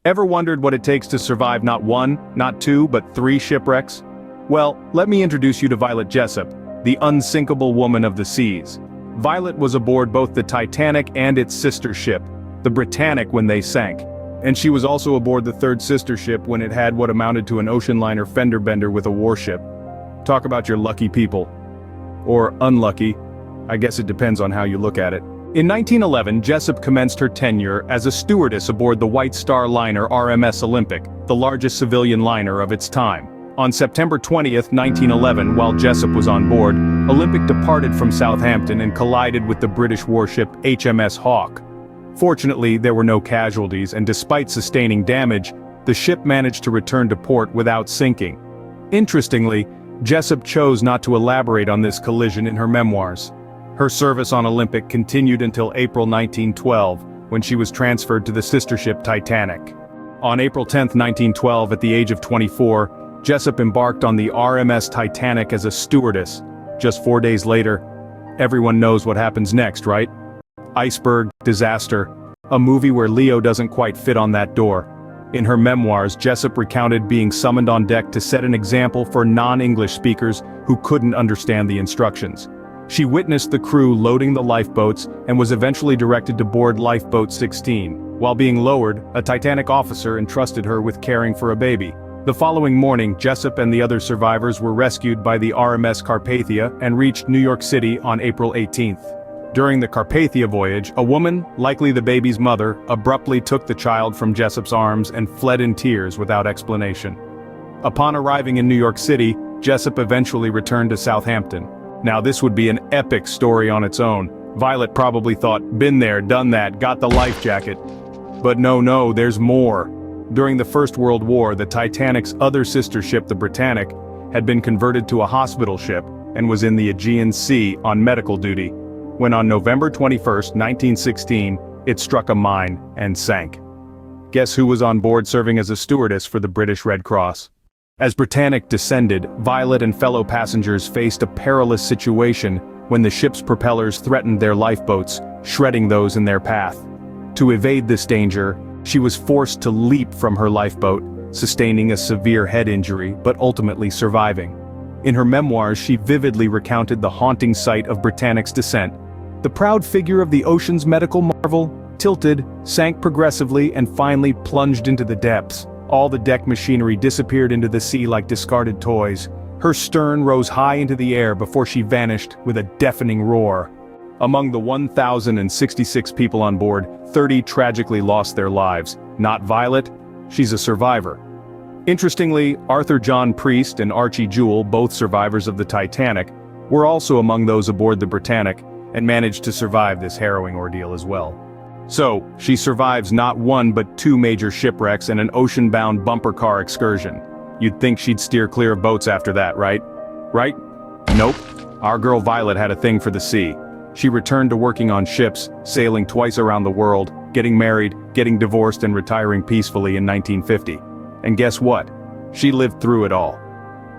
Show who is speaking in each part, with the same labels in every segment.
Speaker 1: Ever wondered what it takes to survive not one, not two, but three shipwrecks? Well, let me introduce you to Violet Jessop, the unsinkable woman of the seas. Violet was aboard both the Titanic and its sister ship, the Britannic, when they sank. And she was also aboard the third sister ship when it had what amounted to an ocean liner fender bender with a warship. Talk about your lucky people. Or unlucky. I guess it depends on how you look at it. In 1911, Jessop commenced her tenure as a stewardess aboard the White Star liner RMS Olympic, the largest civilian liner of its time. On September 20, 1911, while Jessop was on board, Olympic departed from Southampton and collided with the British warship HMS Hawke. Fortunately, there were no casualties, and despite sustaining damage, the ship managed to return to port without sinking. Interestingly, Jessop chose not to elaborate on this collision in her memoirs. Her service on Olympic continued until April 1912, when she was transferred to the sister ship Titanic. On April 10, 1912, at the age of 24, Jessop embarked on the RMS Titanic as a stewardess. Just 4 days later, everyone knows what happens next, right? Iceberg, disaster, a movie where Leo doesn't quite fit on that door. In her memoirs, Jessop recounted being summoned on deck to set an example for non-English speakers who couldn't understand the instructions. She witnessed the crew loading the lifeboats and was eventually directed to board Lifeboat 16. While being lowered, a Titanic officer entrusted her with caring for a baby. The following morning, Jessop and the other survivors were rescued by the RMS Carpathia and reached New York City on April 18th. During the Carpathia voyage, a woman, likely the baby's mother, abruptly took the child from Jessop's arms and fled in tears without explanation. Upon arriving in New York City, Jessop eventually returned to Southampton. Now this would be an epic story on its own. Violet probably thought, been there, done that, got the life jacket. But no, there's more. During the First World War, the Titanic's other sister ship, the Britannic, had been converted to a hospital ship and was in the Aegean Sea on medical duty, when on November 21, 1916, it struck a mine and sank. Guess who was on board serving as a stewardess for the British Red Cross? As Britannic descended, Violet and fellow passengers faced a perilous situation when the ship's propellers threatened their lifeboats, shredding those in their path. To evade this danger, she was forced to leap from her lifeboat, sustaining a severe head injury but ultimately surviving. In her memoirs, she vividly recounted the haunting sight of Britannic's descent. The proud figure of the ocean's medical marvel tilted, sank progressively, and finally plunged into the depths. All the deck machinery disappeared into the sea like discarded toys. Her stern rose high into the air before she vanished with a deafening roar. Among the 1,066 people on board, 30 tragically lost their lives. Not Violet, she's a survivor. Interestingly, Arthur John Priest and Archie Jewell, both survivors of the Titanic, were also among those aboard the Britannic and managed to survive this harrowing ordeal as well. So, she survives not one but two major shipwrecks and an ocean-bound bumper car excursion. You'd think she'd steer clear of boats after that, right? Right? Nope. Our girl Violet had a thing for the sea. She returned to working on ships, sailing twice around the world, getting married, getting divorced and retiring peacefully in 1950. And guess what? She lived through it all.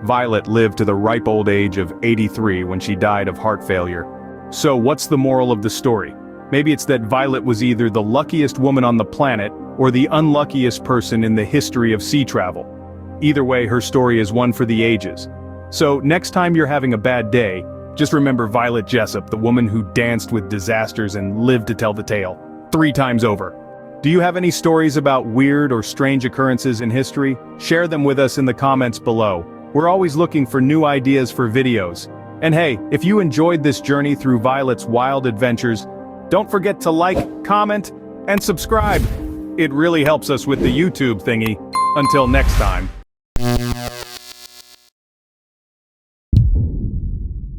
Speaker 1: Violet lived to the ripe old age of 83 when she died of heart failure. So what's the moral of the story? Maybe it's that Violet was either the luckiest woman on the planet or the unluckiest person in the history of sea travel. Either way, her story is one for the ages. So next time you're having a bad day, just remember Violet Jessop, the woman who danced with disasters and lived to tell the tale 3 times over. Do you have any stories about weird or strange occurrences in history? Share them with us in the comments below. We're always looking for new ideas for videos. And hey, if you enjoyed this journey through Violet's wild adventures, don't forget to like, comment, and subscribe. It really helps us with the YouTube thingy. Until next time.